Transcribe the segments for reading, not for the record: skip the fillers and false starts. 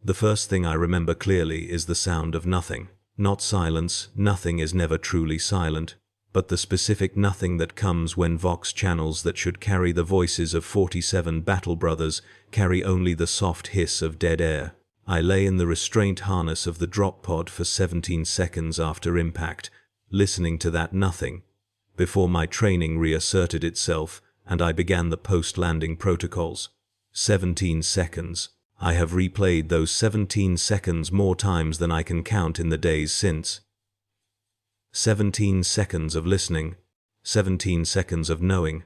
The first thing I remember clearly is the sound of nothing. Not silence, nothing is never truly silent, but the specific nothing that comes when Vox channels that should carry the voices of 47 battle brothers carry only the soft hiss of dead air. I lay in the restraint harness of the drop pod for 17 seconds after impact, listening to that nothing, before my training reasserted itself and I began the post-landing protocols. 17 seconds. I have replayed those 17 seconds more times than I can count in the days since. 17 seconds of listening, 17 seconds of knowing,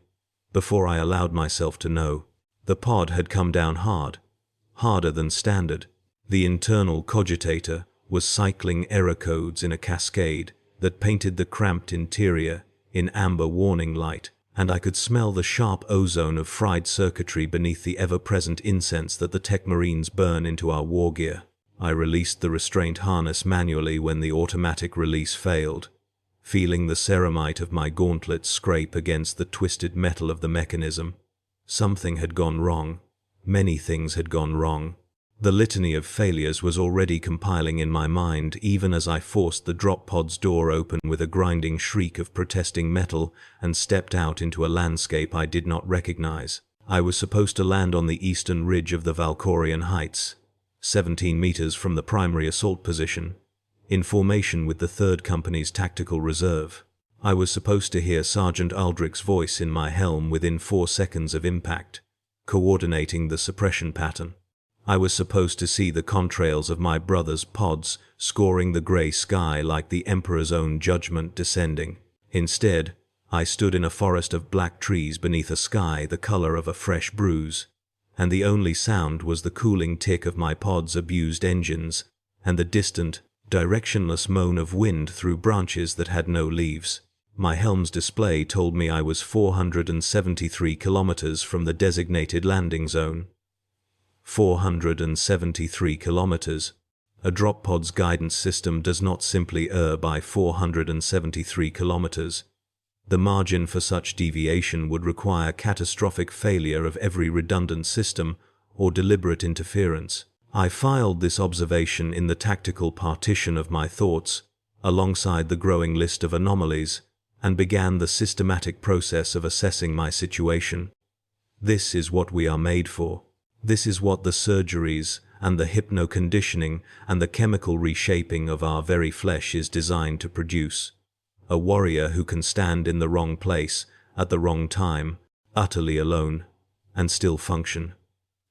before I allowed myself to know. The pod had come down hard, harder than standard. The internal cogitator was cycling error codes in a cascade that painted the cramped interior in amber warning light, and I could smell the sharp ozone of fried circuitry beneath the ever-present incense that the tech marines burn into our war gear. I released the restraint harness manually when the automatic release failed, feeling the ceramite of my gauntlets scrape against the twisted metal of the mechanism. Something had gone wrong. Many things had gone wrong. The litany of failures was already compiling in my mind even as I forced the drop pod's door open with a grinding shriek of protesting metal and stepped out into a landscape I did not recognize. I was supposed to land on the eastern ridge of the Valkorian Heights, 17 meters from the primary assault position, in formation with the 3rd Company's tactical reserve. I was supposed to hear Sergeant Aldrich's voice in my helm within 4 seconds of impact, coordinating the suppression pattern. I was supposed to see the contrails of my brother's pods scoring the grey sky like the Emperor's own judgment descending. Instead, I stood in a forest of black trees beneath a sky the color of a fresh bruise, and the only sound was the cooling tick of my pod's abused engines and the distant, directionless moan of wind through branches that had no leaves. My helm's display told me I was 473 kilometers from the designated landing zone. 473 kilometers. A drop pod's guidance system does not simply err by 473 kilometers. The margin for such deviation would require catastrophic failure of every redundant system or deliberate interference. I filed this observation in the tactical partition of my thoughts, alongside the growing list of anomalies, and began the systematic process of assessing my situation. This is what we are made for. This is what the surgeries and the hypno-conditioning and the chemical reshaping of our very flesh is designed to produce. A warrior who can stand in the wrong place, at the wrong time, utterly alone, and still function,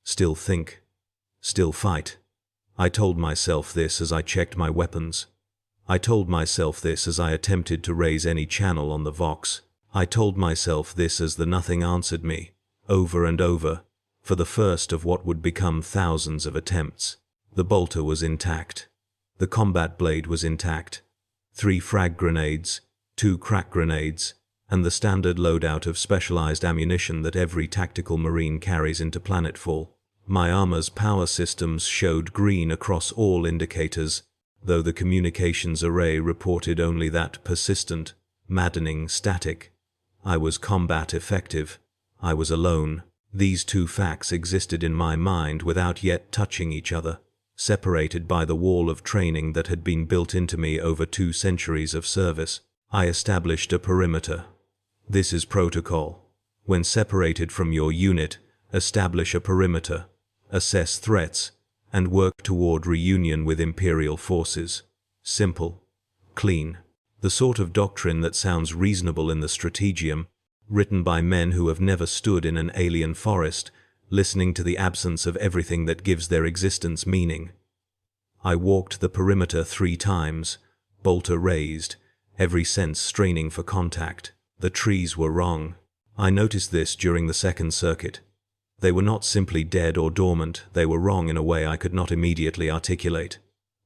still think, still fight. I told myself this as I checked my weapons. I told myself this as I attempted to raise any channel on the Vox. I told myself this as the nothing answered me, over and over, for the first of what would become thousands of attempts. The bolter was intact. The combat blade was intact. 3 frag grenades, 2 crack grenades, and the standard loadout of specialized ammunition that every tactical marine carries into planetfall. My armor's power systems showed green across all indicators, though the communications array reported only that persistent, maddening static. I was combat effective. I was alone. These 2 facts existed in my mind without yet touching each other, separated by the wall of training that had been built into me over 2 centuries of service. I established a perimeter. This is protocol. When separated from your unit, establish a perimeter, assess threats, and work toward reunion with Imperial forces. Simple. Clean. The sort of doctrine that sounds reasonable in the strategium, written by men who have never stood in an alien forest, listening to the absence of everything that gives their existence meaning. I walked the perimeter 3 times, bolter raised, every sense straining for contact. The trees were wrong. I noticed this during the 2nd circuit. They were not simply dead or dormant, they were wrong in a way I could not immediately articulate.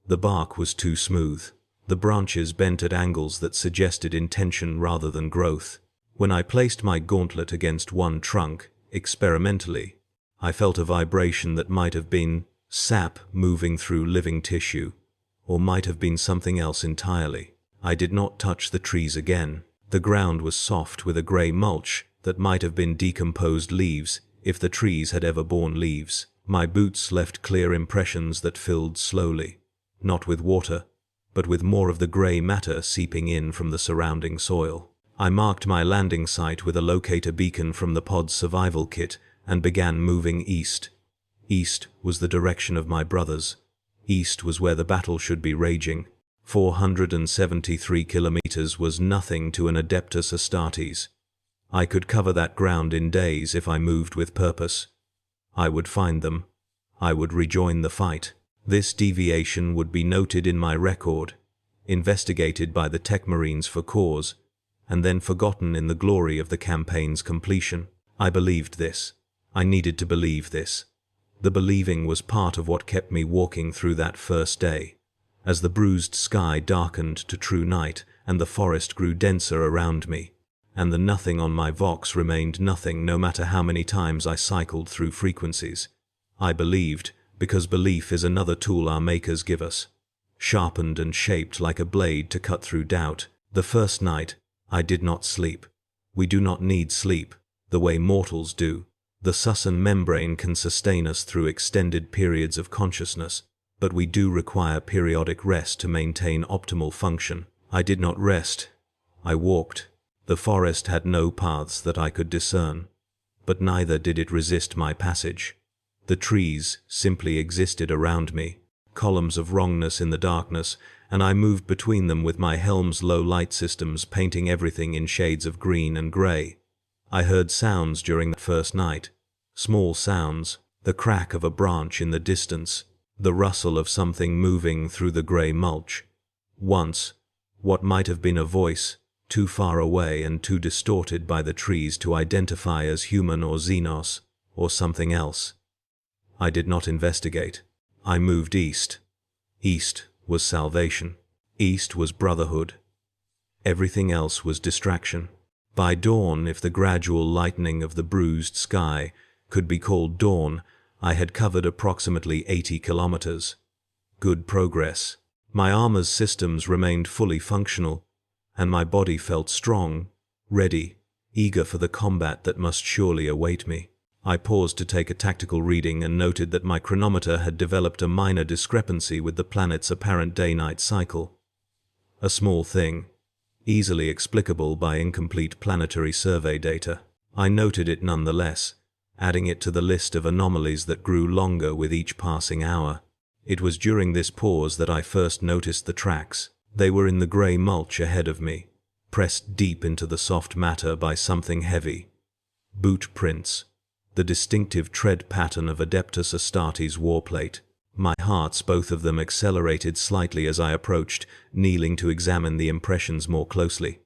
The bark was too smooth. The branches bent at angles that suggested intention rather than growth. When I placed my gauntlet against one trunk, experimentally, I felt a vibration that might have been sap moving through living tissue, or might have been something else entirely. I did not touch the trees again. The ground was soft with a grey mulch that might have been decomposed leaves if the trees had ever borne leaves. My boots left clear impressions that filled slowly, not with water, but with more of the grey matter seeping in from the surrounding soil. I marked my landing site with a locator beacon from the pod's survival kit and began moving east. East was the direction of my brothers. East was where the battle should be raging. 473 kilometers was nothing to an Adeptus Astartes. I could cover that ground in days if I moved with purpose. I would find them. I would rejoin the fight. This deviation would be noted in my record, investigated by the Tech Marines for cause, and then forgotten in the glory of the campaign's completion. I believed this. I needed to believe this. The believing was part of what kept me walking through that first day. As the bruised sky darkened to true night and the forest grew denser around me, and the nothing on my Vox remained nothing no matter how many times I cycled through frequencies, I believed, because belief is another tool our makers give us, sharpened and shaped like a blade to cut through doubt. The first night, I did not sleep. We do not need sleep, the way mortals do. The Susan membrane can sustain us through extended periods of consciousness, but we do require periodic rest to maintain optimal function. I did not rest. I walked. The forest had no paths that I could discern, but neither did it resist my passage. The trees simply existed around me, columns of wrongness in the darkness, and I moved between them with my helm's low light systems painting everything in shades of green and grey. I heard sounds during that first night, small sounds, the crack of a branch in the distance, the rustle of something moving through the grey mulch. Once, what might have been a voice, too far away and too distorted by the trees to identify as human or Xenos, or something else. I did not investigate. I moved east. East was salvation. East was brotherhood. Everything else was distraction. By dawn, if the gradual lightening of the bruised sky could be called dawn, I had covered approximately 80 kilometers. Good progress. My armor's systems remained fully functional, and my body felt strong, ready, eager for the combat that must surely await me. I paused to take a tactical reading and noted that my chronometer had developed a minor discrepancy with the planet's apparent day-night cycle. A small thing, easily explicable by incomplete planetary survey data. I noted it nonetheless, adding it to the list of anomalies that grew longer with each passing hour. It was during this pause that I first noticed the tracks. They were in the grey mulch ahead of me, pressed deep into the soft matter by something heavy. Boot prints, the distinctive tread pattern of Adeptus Astartes warplate. My hearts, both of them, accelerated slightly as I approached, kneeling to examine the impressions more closely.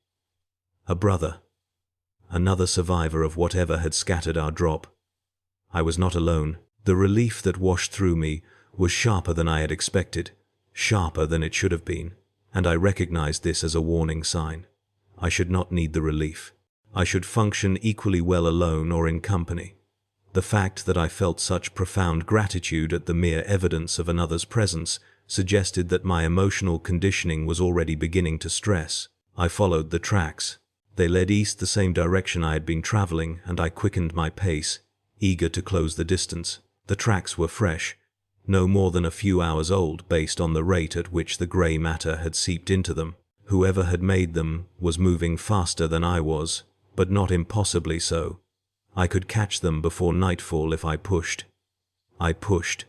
A brother. Another survivor of whatever had scattered our drop. I was not alone. The relief that washed through me was sharper than I had expected, sharper than it should have been, and I recognized this as a warning sign. I should not need the relief. I should function equally well alone or in company. The fact that I felt such profound gratitude at the mere evidence of another's presence suggested that my emotional conditioning was already beginning to stress. I followed the tracks. They led east the same direction I had been traveling, and I quickened my pace, eager to close the distance. The tracks were fresh, no more than a few hours old based on the rate at which the grey matter had seeped into them. Whoever had made them was moving faster than I was, but not impossibly so. I could catch them before nightfall if I pushed. I pushed.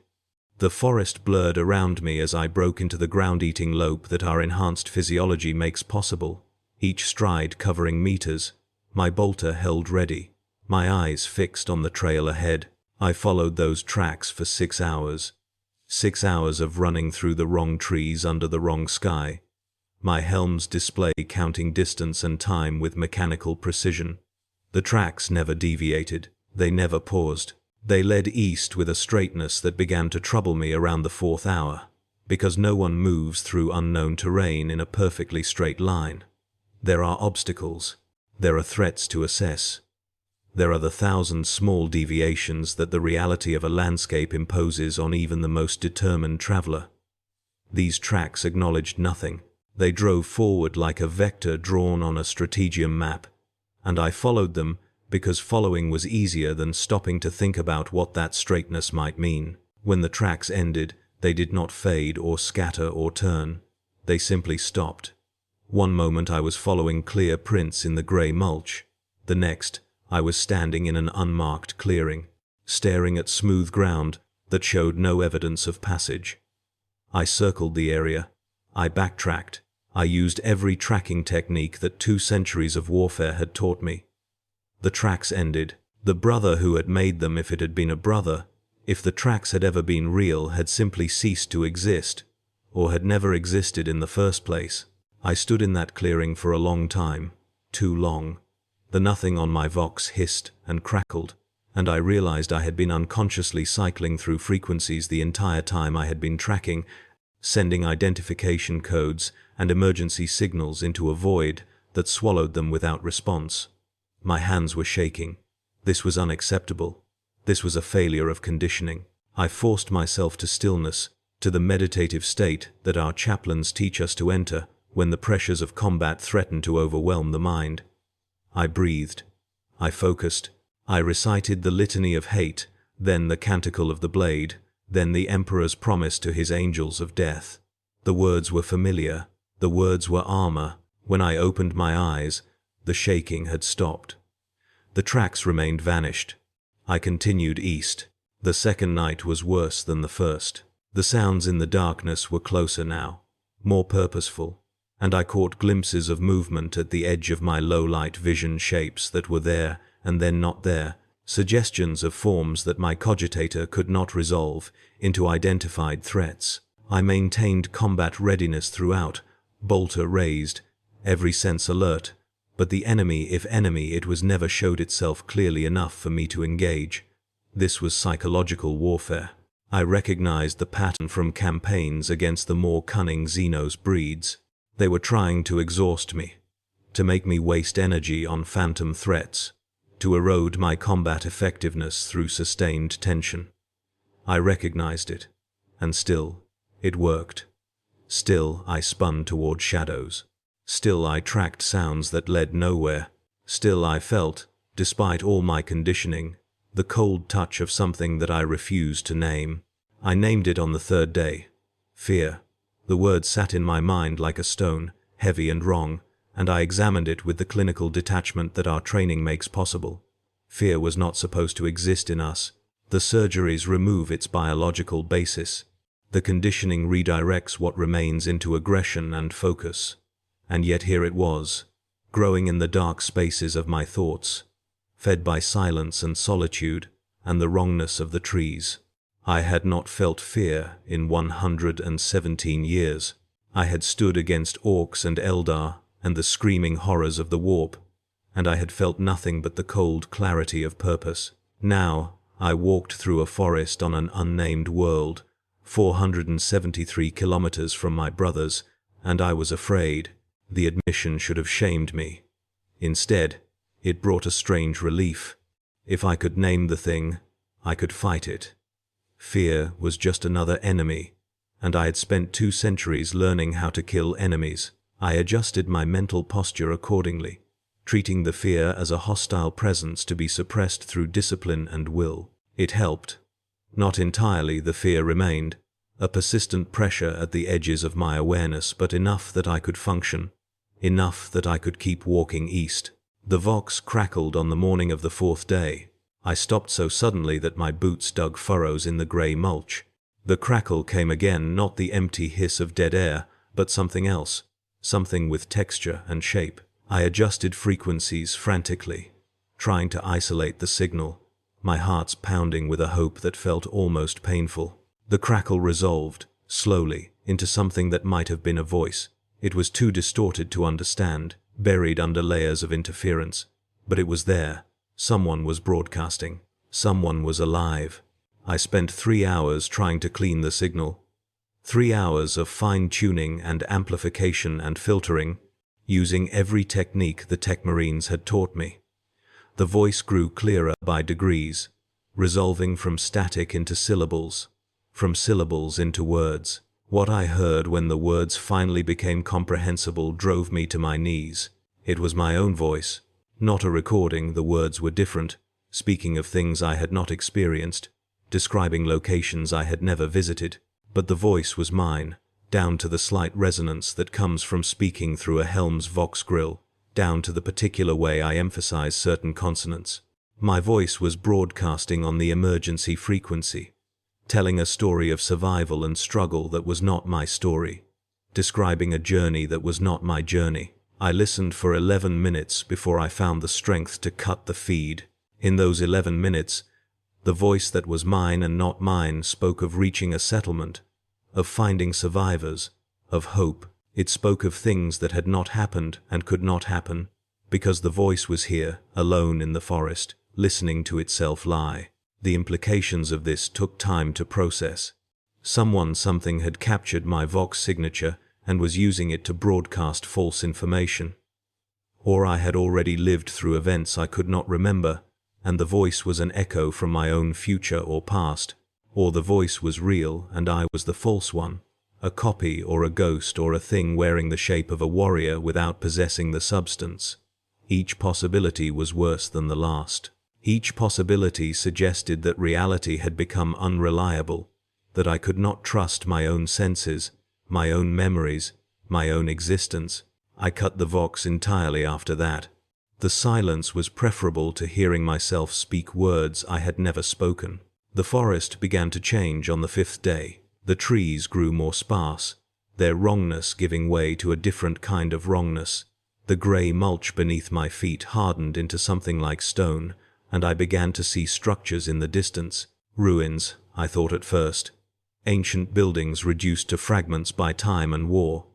The forest blurred around me as I broke into the ground-eating lope that our enhanced physiology makes possible, each stride covering meters, my bolter held ready, my eyes fixed on the trail ahead. I followed those tracks for 6 hours. 6 hours of running through the wrong trees under the wrong sky. My helm's display counting distance and time with mechanical precision. The tracks never deviated. They never paused. They led east with a straightness that began to trouble me around the 4th hour, because no one moves through unknown terrain in a perfectly straight line. There are obstacles. There are threats to assess. There are the 1,000 small deviations that the reality of a landscape imposes on even the most determined traveler. These tracks acknowledged nothing. They drove forward like a vector drawn on a strategium map, and I followed them, because following was easier than stopping to think about what that straightness might mean. When the tracks ended, they did not fade or scatter or turn. They simply stopped. One moment I was following clear prints in the grey mulch. The next, I was standing in an unmarked clearing, staring at smooth ground that showed no evidence of passage. I circled the area. I backtracked. I used every tracking technique that 2 centuries of warfare had taught me. The tracks ended. The brother who had made them, if it had been a brother, if the tracks had ever been real, had simply ceased to exist, or had never existed in the first place. I stood in that clearing for a long time, too long. The nothing on my Vox hissed and crackled, and I realized I had been unconsciously cycling through frequencies the entire time I had been tracking, sending identification codes and emergency signals into a void that swallowed them without response. My hands were shaking. This was unacceptable. This was a failure of conditioning. I forced myself to stillness, to the meditative state that our chaplains teach us to enter when the pressures of combat threaten to overwhelm the mind. I breathed. I focused. I recited the litany of hate, then the canticle of the blade, then the Emperor's promise to his angels of death. The words were familiar. The words were armor. When I opened my eyes, the shaking had stopped. The tracks remained vanished. I continued east. The second night was worse than the first. The sounds in the darkness were closer now, more purposeful, and I caught glimpses of movement at the edge of my low-light vision, shapes that were there and then not there, suggestions of forms that my cogitator could not resolve into identified threats. I maintained combat readiness throughout, bolter raised, every sense alert, but the enemy, if enemy it was, never showed itself clearly enough for me to engage. This was psychological warfare. I recognized the pattern from campaigns against the more cunning Xenos breeds. They were trying to exhaust me, to make me waste energy on phantom threats, to erode my combat effectiveness through sustained tension. I recognized it, and still, it worked. Still, I spun toward shadows. Still, I tracked sounds that led nowhere. Still, I felt, despite all my conditioning, the cold touch of something that I refused to name. I named it on the third day. Fear. The word sat in my mind like a stone, heavy and wrong, and I examined it with the clinical detachment that our training makes possible. Fear was not supposed to exist in us. The surgeries remove its biological basis. The conditioning redirects what remains into aggression and focus. And yet here it was, growing in the dark spaces of my thoughts, fed by silence and solitude and the wrongness of the trees. I had not felt fear in 117 years. I had stood against orcs and Eldar and the screaming horrors of the warp, and I had felt nothing but the cold clarity of purpose. Now, I walked through a forest on an unnamed world, 473 kilometers from my brothers, and I was afraid. The admission should have shamed me. Instead, it brought a strange relief. If I could name the thing, I could fight it. Fear was just another enemy, and I had spent 2 centuries learning how to kill enemies. I adjusted my mental posture accordingly, treating the fear as a hostile presence to be suppressed through discipline and will. It helped. Not entirely, the fear remained, a persistent pressure at the edges of my awareness, but enough that I could function, enough that I could keep walking east. The Vox crackled on the morning of the 4th day. I stopped so suddenly that my boots dug furrows in the grey mulch. The crackle came again, not the empty hiss of dead air, but something else, something with texture and shape. I adjusted frequencies frantically, trying to isolate the signal, my heart's pounding with a hope that felt almost painful. The crackle resolved, slowly, into something that might have been a voice. It was too distorted to understand, buried under layers of interference. But it was there. Someone was broadcasting. Someone was alive. I spent 3 hours trying to clean the signal. 3 hours of fine-tuning and amplification and filtering, using every technique the Tech Marines had taught me. The voice grew clearer by degrees, resolving from static into syllables, from syllables into words. What I heard when the words finally became comprehensible drove me to my knees. It was my own voice, Not a recording, the words were different, speaking of things I had not experienced, describing locations I had never visited, but the voice was mine, down to the slight resonance that comes from speaking through a Helm's Vox grill, down to the particular way I emphasize certain consonants. My voice was broadcasting on the emergency frequency, telling a story of survival and struggle that was not my story, describing a journey that was not my journey. I listened for 11 minutes before I found the strength to cut the feed. In those 11 minutes, the voice that was mine and not mine spoke of reaching a settlement, of finding survivors, of hope. It spoke of things that had not happened and could not happen, because the voice was here, alone in the forest, listening to itself lie. The implications of this took time to process. Something had captured my Vox signature and was using it to broadcast false information. Or I had already lived through events I could not remember, and the voice was an echo from my own future or past. Or the voice was real and I was the false one, a copy or a ghost or a thing wearing the shape of a warrior without possessing the substance. Each possibility was worse than the last. Each possibility suggested that reality had become unreliable, that I could not trust my own senses, my own memories, my own existence. I cut the Vox entirely after that. The silence was preferable to hearing myself speak words I had never spoken. The forest began to change on the 5th day. The trees grew more sparse, their wrongness giving way to a different kind of wrongness. The grey mulch beneath my feet hardened into something like stone, and I began to see structures in the distance. Ruins, I thought at first. Ancient buildings reduced to fragments by time and war.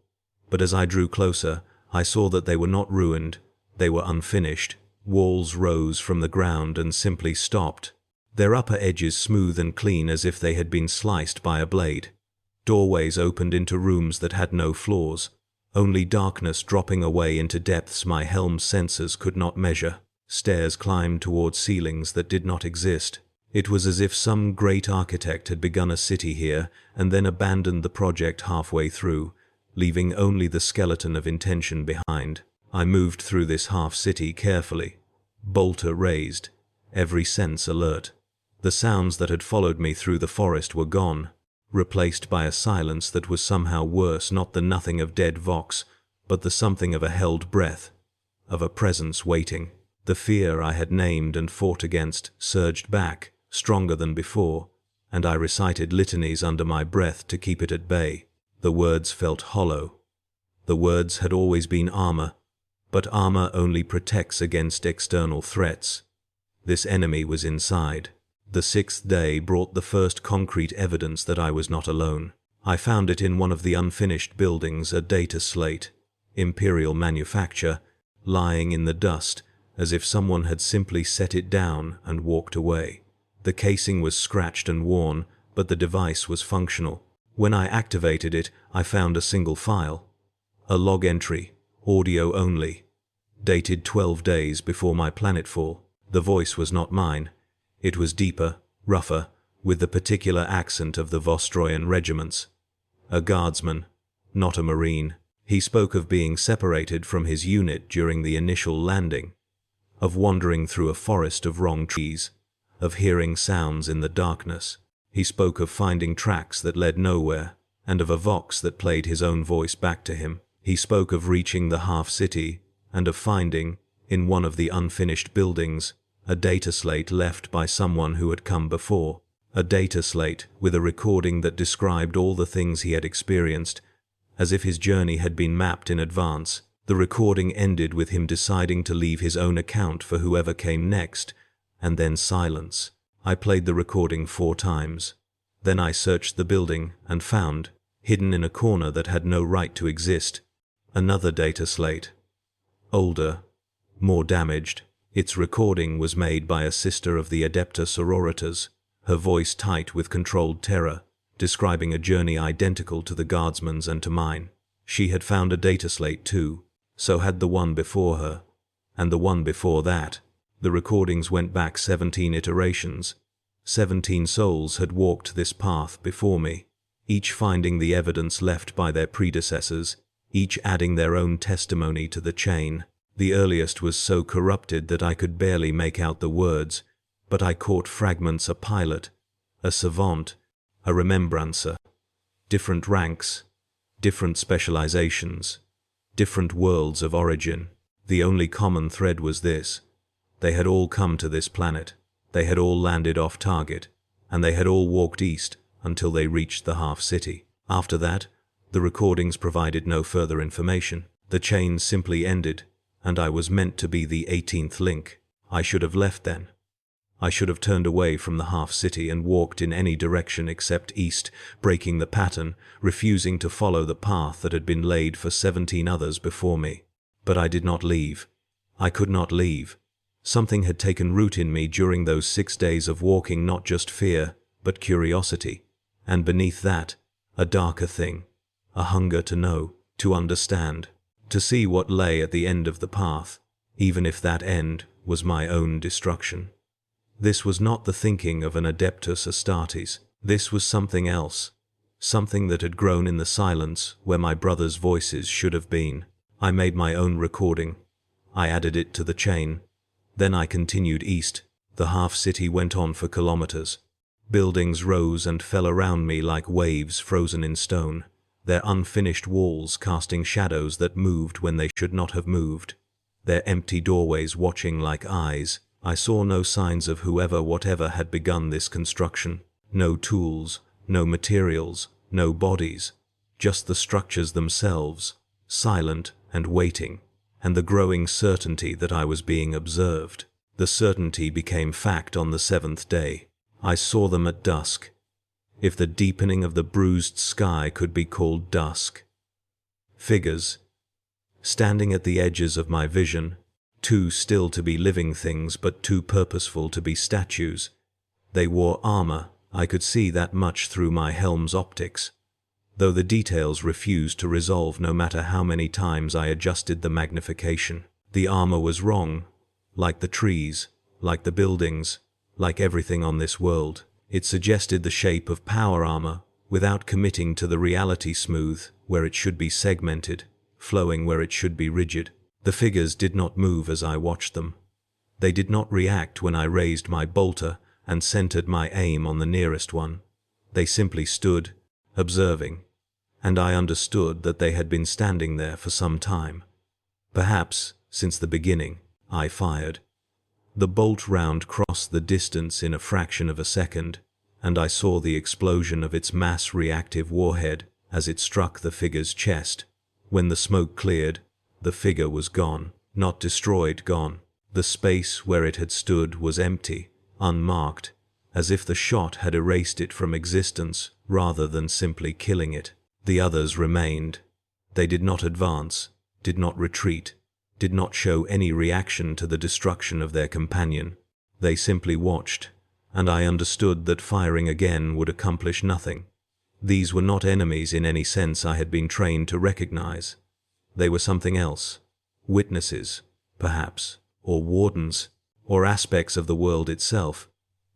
But as I drew closer, I saw that they were not ruined, they were unfinished. Walls rose from the ground and simply stopped, their upper edges smooth and clean as if they had been sliced by a blade. Doorways opened into rooms that had no floors, only darkness dropping away into depths my helm's sensors could not measure. Stairs climbed towards ceilings that did not exist. It was as if some great architect had begun a city here and then abandoned the project halfway through, leaving only the skeleton of intention behind. I moved through this half-city carefully, bolter raised, every sense alert. The sounds that had followed me through the forest were gone, replaced by a silence that was somehow worse, not the nothing of dead Vox, but the something of a held breath, of a presence waiting. The fear I had named and fought against surged back, stronger than before, and I recited litanies under my breath to keep it at bay. The words felt hollow. The words had always been armor, but armor only protects against external threats. This enemy was inside. The 6th day brought the first concrete evidence that I was not alone. I found it in one of the unfinished buildings, a data slate, Imperial manufacture, lying in the dust, as if someone had simply set it down and walked away. The casing was scratched and worn, but the device was functional. When I activated it, I found a single file. A log entry, audio only, dated 12 days before my planetfall. The voice was not mine. It was deeper, rougher, with the particular accent of the Vostroyan regiments. A guardsman, not a marine. He spoke of being separated from his unit during the initial landing, of wandering through a forest of wrong trees, of hearing sounds in the darkness. He spoke of finding tracks that led nowhere, and of a Vox that played his own voice back to him. He spoke of reaching the half-city, and of finding, in one of the unfinished buildings, a data slate left by someone who had come before. A data slate with a recording that described all the things he had experienced, as if his journey had been mapped in advance. The recording ended with him deciding to leave his own account for whoever came next, and then silence. I played the recording 4 times. Then I searched the building and found, hidden in a corner that had no right to exist, another data slate. Older, more damaged. Its recording was made by a sister of the Adeptus sororitas, her voice tight with controlled terror, describing a journey identical to the guardsman's and to mine. She had found a data slate too, so had the one before her, and the one before that. The recordings went back 17 iterations. 17 souls had walked this path before me, each finding the evidence left by their predecessors, each adding their own testimony to the chain. The earliest was so corrupted that I could barely make out the words, but I caught fragments: a pilot, a savant, a remembrancer. Different ranks, different specializations, different worlds of origin. The only common thread was this: they had all come to this planet, they had all landed off target, and they had all walked east until they reached the half-city. After that, the recordings provided no further information. The chain simply ended, and I was meant to be the 18th link. I should have left then. I should have turned away from the half-city and walked in any direction except east, breaking the pattern, refusing to follow the path that had been laid for 17 others before me. But I did not leave. I could not leave. Something had taken root in me during those 6 days of walking, not just fear, but curiosity. And beneath that, a darker thing, a hunger to know, to understand, to see what lay at the end of the path, even if that end was my own destruction. This was not the thinking of an Adeptus Astartes. This was something else, something that had grown in the silence where my brothers' voices should have been. I made my own recording. I added it to the chain. Then I continued east. The half-city went on for kilometers. Buildings rose and fell around me like waves frozen in stone, their unfinished walls casting shadows that moved when they should not have moved, their empty doorways watching like eyes. I saw no signs of whoever whatever had begun this construction. No tools, no materials, no bodies, just the structures themselves, silent and waiting, and the growing certainty that I was being observed. The certainty became fact on the 7th day. I saw them at dusk, if the deepening of the bruised sky could be called dusk. Figures, standing at the edges of my vision, too still to be living things but too purposeful to be statues. They wore armor. I could see that much through my helm's optics, though the details refused to resolve no matter how many times I adjusted the magnification. The armor was wrong, like the trees, like the buildings, like everything on this world. It suggested the shape of power armor, without committing to the reality, smooth where it should be segmented, flowing where it should be rigid. The figures did not move as I watched them. They did not react when I raised my bolter and centered my aim on the nearest one. They simply stood, observing, and I understood that they had been standing there for some time. Perhaps, since the beginning. I fired. The bolt round crossed the distance in a fraction of a second, and I saw the explosion of its mass-reactive warhead as it struck the figure's chest. When the smoke cleared, the figure was gone. Not destroyed, gone. The space where it had stood was empty, unmarked, as if the shot had erased it from existence rather than simply killing it. The others remained. They did not advance, did not retreat, did not show any reaction to the destruction of their companion. They simply watched, and I understood that firing again would accomplish nothing. These were not enemies in any sense I had been trained to recognize. They were something else. Witnesses, perhaps, or wardens, or aspects of the world itself,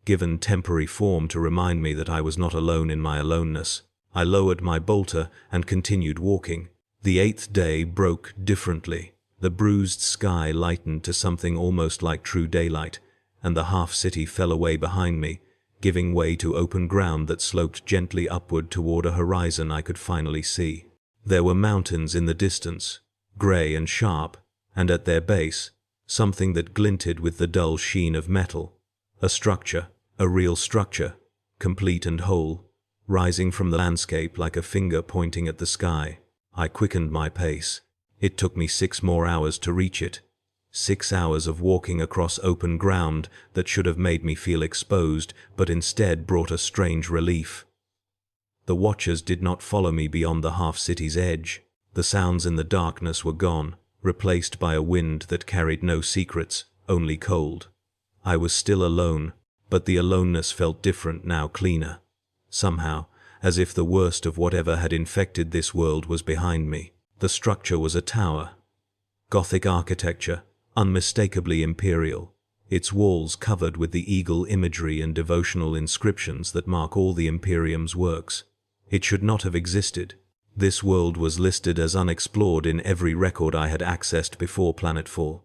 given temporary form to remind me that I was not alone in my aloneness. I lowered my bolter and continued walking. The 8th day broke differently. The bruised sky lightened to something almost like true daylight, and the half-city fell away behind me, giving way to open ground that sloped gently upward toward a horizon I could finally see. There were mountains in the distance, grey and sharp, and at their base, something that glinted with the dull sheen of metal. A structure, a real structure, complete and whole, rising from the landscape like a finger pointing at the sky. I quickened my pace. It took me 6 more hours to reach it. 6 hours of walking across open ground that should have made me feel exposed, but instead brought a strange relief. The watchers did not follow me beyond the half-city's edge. The sounds in the darkness were gone, replaced by a wind that carried no secrets, only cold. I was still alone, but the aloneness felt different now, cleaner. Somehow, as if the worst of whatever had infected this world was behind me. The structure was a tower. Gothic architecture, unmistakably imperial, its walls covered with the eagle imagery and devotional inscriptions that mark all the Imperium's works. It should not have existed, This world was listed as unexplored in every record I had accessed before planetfall.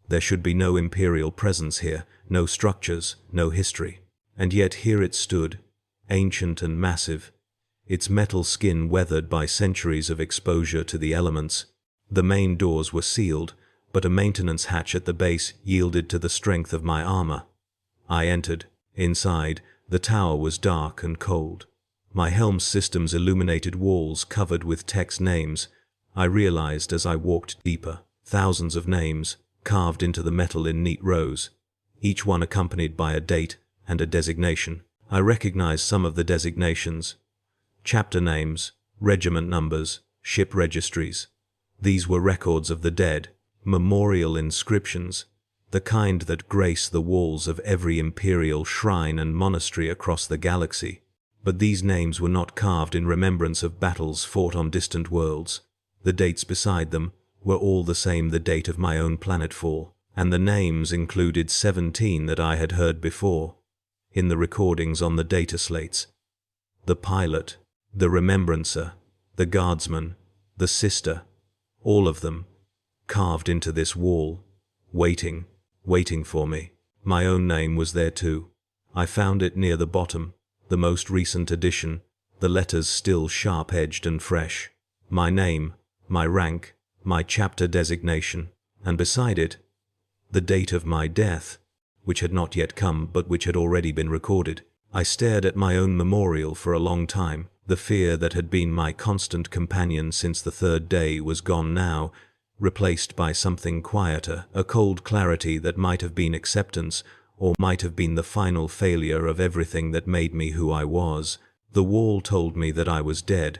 There should be no Imperial presence here, no structures, no history. And yet here it stood, ancient and massive, its metal skin weathered by centuries of exposure to the elements. The main doors were sealed, but a maintenance hatch at the base yielded to the strength of my armor. I entered. Inside, the tower was dark and cold. My helm's system's illuminated walls covered with text names. I realized as I walked deeper, thousands of names, carved into the metal in neat rows, each one accompanied by a date and a designation. I recognized some of the designations: chapter names, regiment numbers, ship registries. These were records of the dead, memorial inscriptions, the kind that grace the walls of every imperial shrine and monastery across the galaxy. But these names were not carved in remembrance of battles fought on distant worlds. The dates beside them were all the same: the date of my own planetfall, and the names included 17 that I had heard before, in the recordings on the data slates. The pilot, the remembrancer, the guardsman, the sister, all of them, carved into this wall, waiting for me. My own name was there too. I found it near the bottom, the most recent edition, the letters still sharp-edged and fresh. My name, my rank, my chapter designation, and beside it, the date of my death, which had not yet come but which had already been recorded. I stared at my own memorial for a long time. The fear that had been my constant companion since the third day was gone now, replaced by something quieter, a cold clarity that might have been acceptance, or might have been the final failure of everything that made me who I was. The wall told me that I was dead.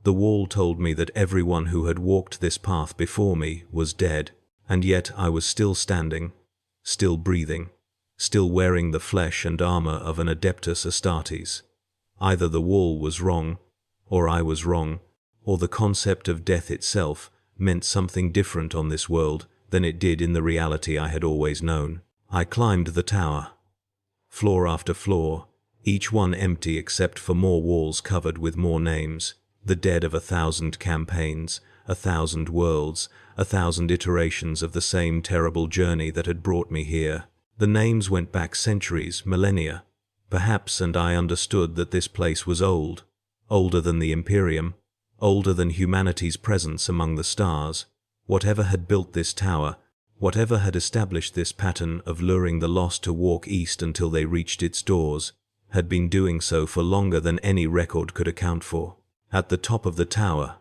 The wall told me that everyone who had walked this path before me was dead, and yet I was still standing, still breathing, still wearing the flesh and armor of an Adeptus Astartes. Either the wall was wrong, or I was wrong, or the concept of death itself meant something different on this world than it did in the reality I had always known. I climbed the tower, floor after floor, each one empty except for more walls covered with more names, the dead of 1,000 campaigns, 1,000 worlds, 1,000 iterations of the same terrible journey that had brought me here. The names went back centuries, millennia, perhaps, and I understood that this place was old, older than the Imperium, older than humanity's presence among the stars. Whatever had built this tower, whatever had established this pattern of luring the lost to walk east until they reached its doors, had been doing so for longer than any record could account for. At the top of the tower,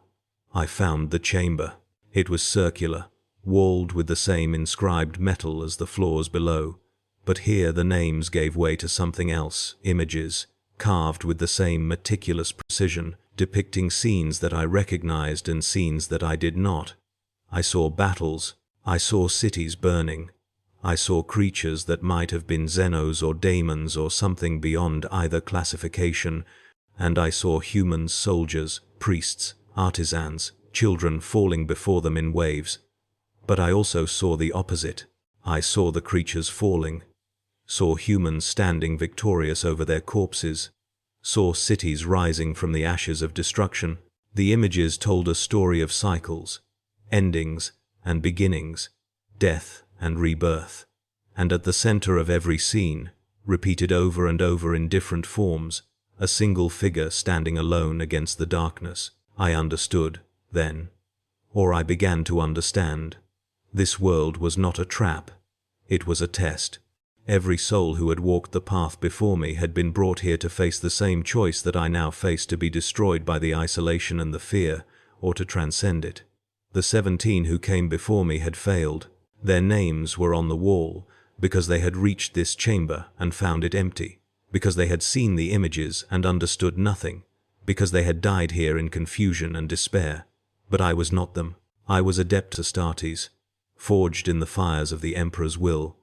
I found the chamber. It was circular, walled with the same inscribed metal as the floors below, but here the names gave way to something else: images, carved with the same meticulous precision, depicting scenes that I recognized and scenes that I did not. I saw battles, I saw cities burning, I saw creatures that might have been Xenos or daemons or something beyond either classification, and I saw humans, soldiers, priests, artisans, children falling before them in waves. But I also saw the opposite. I saw the creatures falling, saw humans standing victorious over their corpses, saw cities rising from the ashes of destruction. The images told a story of cycles, endings and beginnings, death and rebirth. And at the center of every scene, repeated over and over in different forms, a single figure standing alone against the darkness. I understood, then, or I began to understand. This world was not a trap. It was a test. Every soul who had walked the path before me had been brought here to face the same choice that I now faced: to be destroyed by the isolation and the fear, or to transcend it. The 17 who came before me had failed. Their names were on the wall, because they had reached this chamber and found it empty, because they had seen the images and understood nothing, because they had died here in confusion and despair. But I was not them. I was Adeptus Astartes, forged in the fires of the Emperor's will,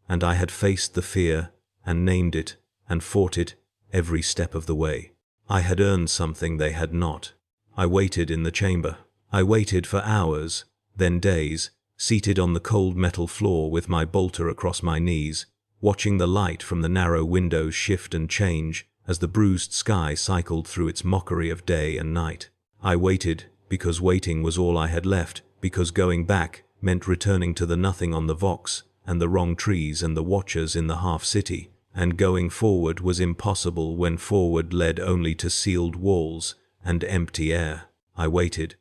and I had faced the fear and named it and fought it every step of the way. I had earned something they had not. I waited in the chamber. I waited for hours, then days, seated on the cold metal floor with my bolter across my knees, watching the light from the narrow windows shift and change as the bruised sky cycled through its mockery of day and night. I waited, because waiting was all I had left, because going back meant returning to the nothing on the Vox, and the wrong trees and the watchers in the half-city, and going forward was impossible when forward led only to sealed walls and empty air. I waited,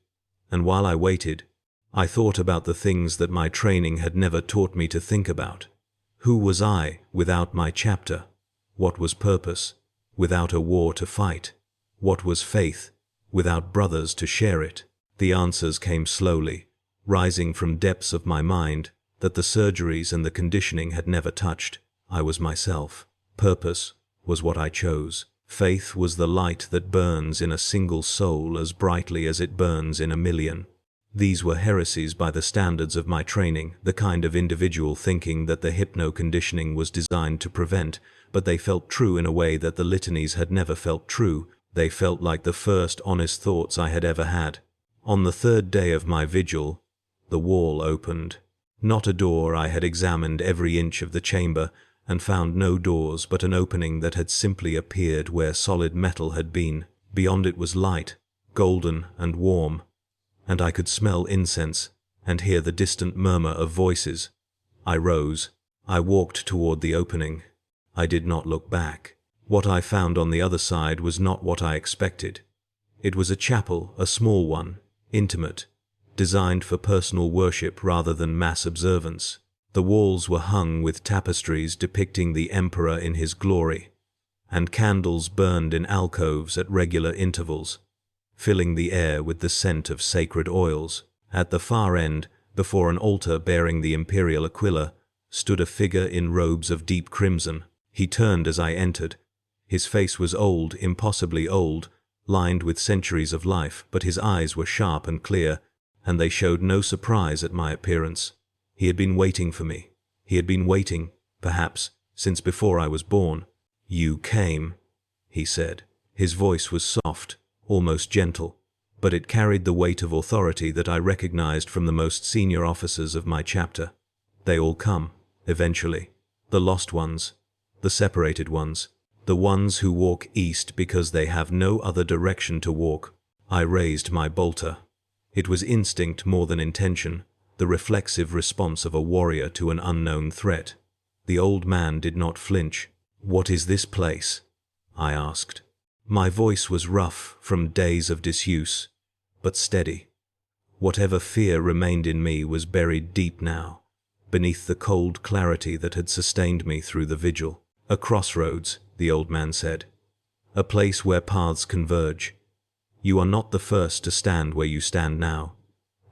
and while I waited, I thought about the things that my training had never taught me to think about. Who was I without my chapter? What was purpose without a war to fight? What was faith without brothers to share it? The answers came slowly, rising from depths of my mind that the surgeries and the conditioning had never touched. I was myself. Purpose was what I chose. Faith was the light that burns in a single soul as brightly as it burns in a million. These were heresies by the standards of my training, the kind of individual thinking that the hypno-conditioning was designed to prevent, but they felt true in a way that the litanies had never felt true. They felt like the first honest thoughts I had ever had. On the third day of my vigil, the wall opened. Not a door. I had examined every inch of the chamber and found no doors but an opening that had simply appeared where solid metal had been. Beyond it was light, golden and warm, and I could smell incense and hear the distant murmur of voices. I rose. I walked toward the opening. I did not look back. What I found on the other side was not what I expected. It was a chapel, a small one, intimate, designed for personal worship rather than mass observance. The walls were hung with tapestries depicting the emperor in his glory, and candles burned in alcoves at regular intervals, filling the air with the scent of sacred oils. At the far end, before an altar bearing the imperial aquila, stood a figure in robes of deep crimson. He turned as I entered. His face was old, impossibly old, lined with centuries of life, but his eyes were sharp and clear, and they showed no surprise at my appearance. He had been waiting for me. He had been waiting, perhaps, since before I was born. "You came," he said. His voice was soft, almost gentle, but it carried the weight of authority that I recognized from the most senior officers of my chapter. They all come, eventually. The lost ones, the separated ones, the ones who walk east because they have no other direction to walk. I raised my bolter. It was instinct more than intention, the reflexive response of a warrior to an unknown threat. The old man did not flinch. "What is this place?" I asked. My voice was rough from days of disuse, but steady. Whatever fear remained in me was buried deep now, beneath the cold clarity that had sustained me through the vigil. "A crossroads," the old man said. "A place where paths converge. You are not the first to stand where you stand now,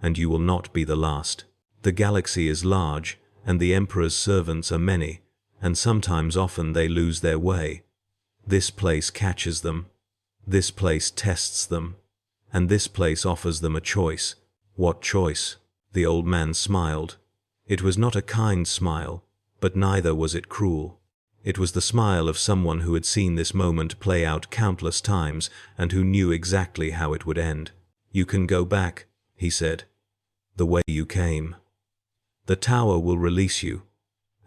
and you will not be the last. The galaxy is large, and the Emperor's servants are many, and sometimes often they lose their way. This place catches them. This place tests them. And this place offers them a choice." "What choice?" The old man smiled. It was not a kind smile, but neither was it cruel. It was the smile of someone who had seen this moment play out countless times and who knew exactly how it would end. "You can go back," he said, "the way you came. The tower will release you,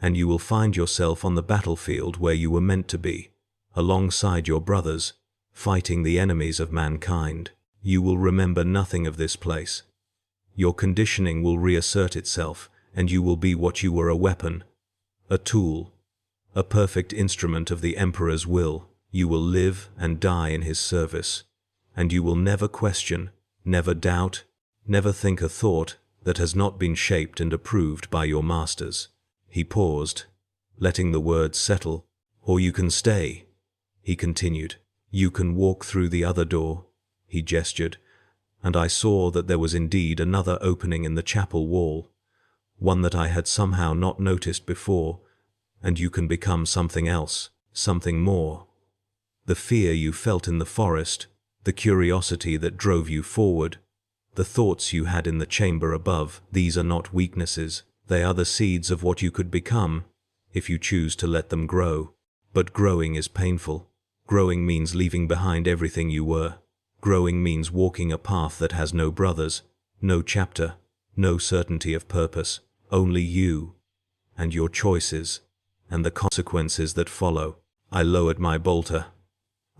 and you will find yourself on the battlefield where you were meant to be, alongside your brothers, fighting the enemies of mankind. You will remember nothing of this place. Your conditioning will reassert itself, and you will be what you were: a weapon, a tool, a perfect instrument of the Emperor's will. You will live and die in his service, and you will never question, never doubt, never think a thought that has not been shaped and approved by your masters." He paused, letting the words settle. "Or you can stay," he continued. "You can walk through the other door." He gestured, and I saw that there was indeed another opening in the chapel wall, one that I had somehow not noticed before. "And you can become something else, something more. The fear you felt in the forest, the curiosity that drove you forward, the thoughts you had in the chamber above, these are not weaknesses. They are the seeds of what you could become, if you choose to let them grow. But growing is painful. Growing means leaving behind everything you were. Growing means walking a path that has no brothers, no chapter, no certainty of purpose, only you, and your choices, and the consequences that follow." I lowered my bolter.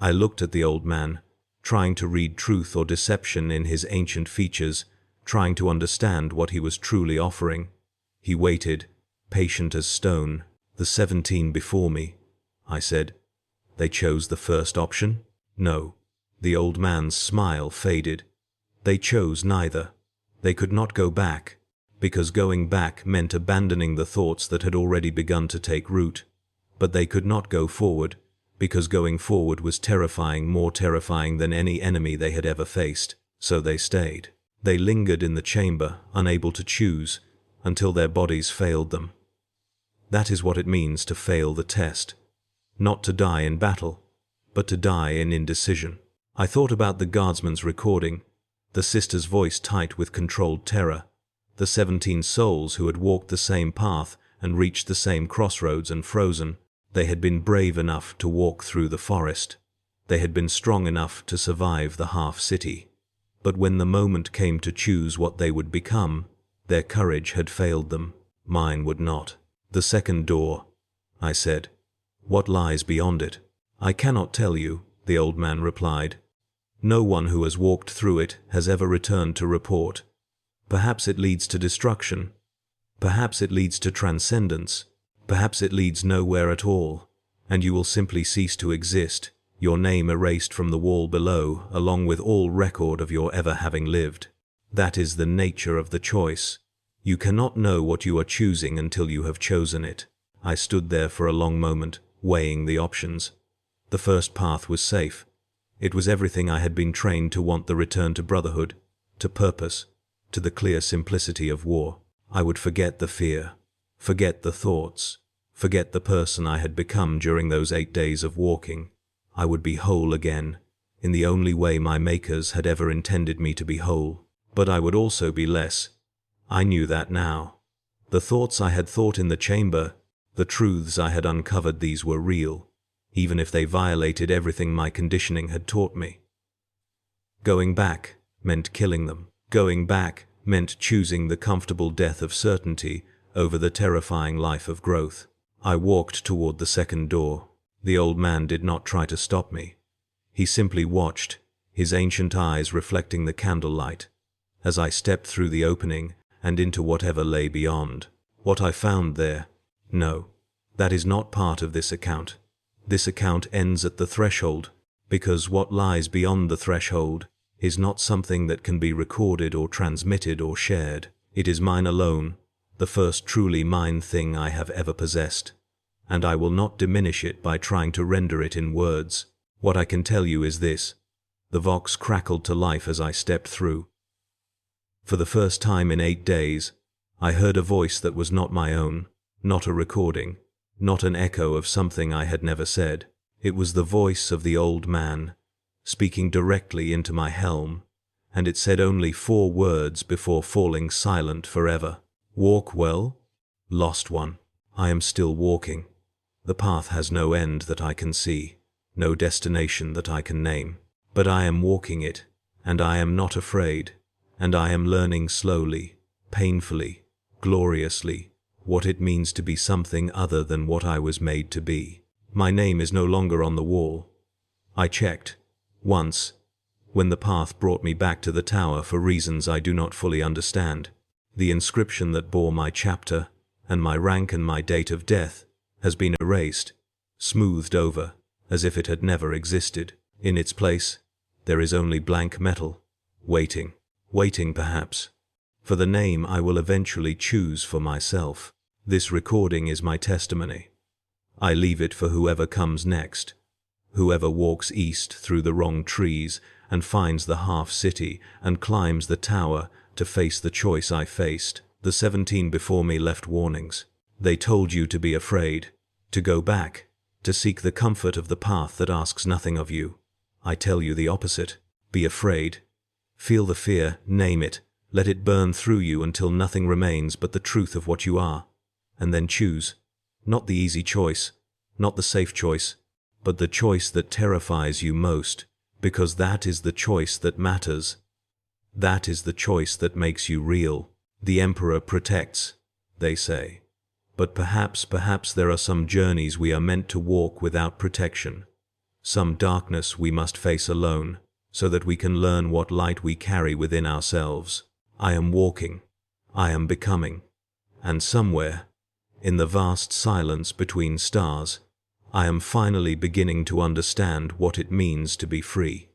I looked at the old man, trying to read truth or deception in his ancient features, trying to understand what he was truly offering. He waited, patient as stone. "The 17 before me," I said. "They chose the first option?" "No." The old man's smile faded. "They chose neither. They could not go back, because going back meant abandoning the thoughts that had already begun to take root. But they could not go forward, because going forward was terrifying, more terrifying than any enemy they had ever faced. So they stayed. They lingered in the chamber, unable to choose, until their bodies failed them. That is what it means to fail the test. Not to die in battle, but to die in indecision." I thought about the guardsman's recording, the sister's voice tight with controlled terror, the 17 souls who had walked the same path and reached the same crossroads and frozen. They had been brave enough to walk through the forest. They had been strong enough to survive the half-city. But when the moment came to choose what they would become, their courage had failed them. Mine would not. "The second door," I said. "What lies beyond it?" "I cannot tell you," the old man replied. "No one who has walked through it has ever returned to report. Perhaps it leads to destruction. Perhaps it leads to transcendence. Perhaps it leads nowhere at all, and you will simply cease to exist, your name erased from the wall below, along with all record of your ever having lived. That is the nature of the choice. You cannot know what you are choosing until you have chosen it." I stood there for a long moment, weighing the options. The first path was safe. It was everything I had been trained to want: the return to brotherhood, to purpose, to the clear simplicity of war. I would forget the fear, forget the thoughts, forget the person I had become during those 8 days of walking. I would be whole again, in the only way my makers had ever intended me to be whole. But I would also be less. I knew that now. The thoughts I had thought in the chamber, the truths I had uncovered, these were real, even if they violated everything my conditioning had taught me. Going back meant killing them. Going back meant choosing the comfortable death of certainty over the terrifying life of growth. I walked toward the second door. The old man did not try to stop me. He simply watched, his ancient eyes reflecting the candlelight, as I stepped through the opening and into whatever lay beyond. What I found there? No, that is not part of this account. This account ends at the threshold, because what lies beyond the threshold is not something that can be recorded or transmitted or shared. It is mine alone, the first truly mine thing I have ever possessed, and I will not diminish it by trying to render it in words. What I can tell you is this: the Vox crackled to life as I stepped through. For the first time in 8 days, I heard a voice that was not my own, not a recording, not an echo of something I had never said. It was the voice of the old man, speaking directly into my helm, and it said only 4 words before falling silent forever. "Walk well, lost one. I am still walking. The path has no end that I can see, no destination that I can name. But I am walking it, and I am not afraid, and I am learning slowly, painfully, gloriously, what it means to be something other than what I was made to be. My name is no longer on the wall. I checked, once, when the path brought me back to the tower for reasons I do not fully understand. The inscription that bore my chapter, and my rank and my date of death, has been erased, smoothed over, as if it had never existed. In its place, there is only blank metal, waiting, perhaps, for the name I will eventually choose for myself. This recording is my testimony. I leave it for whoever comes next, whoever walks east through the wrong trees and finds the half-city and climbs the tower to face the choice I faced. The 17 before me left warnings. They told you to be afraid, to go back, to seek the comfort of the path that asks nothing of you. I tell you the opposite. Be afraid. Feel the fear, name it, let it burn through you until nothing remains but the truth of what you are. And then choose. Not the easy choice, not the safe choice, but the choice that terrifies you most, because that is the choice that matters. That is the choice that makes you real. The Emperor protects, they say. But perhaps there are some journeys we are meant to walk without protection. Some darkness we must face alone. so that we can learn what light we carry within ourselves. I am walking, I am becoming, and somewhere, in the vast silence between stars, I am finally beginning to understand what it means to be free.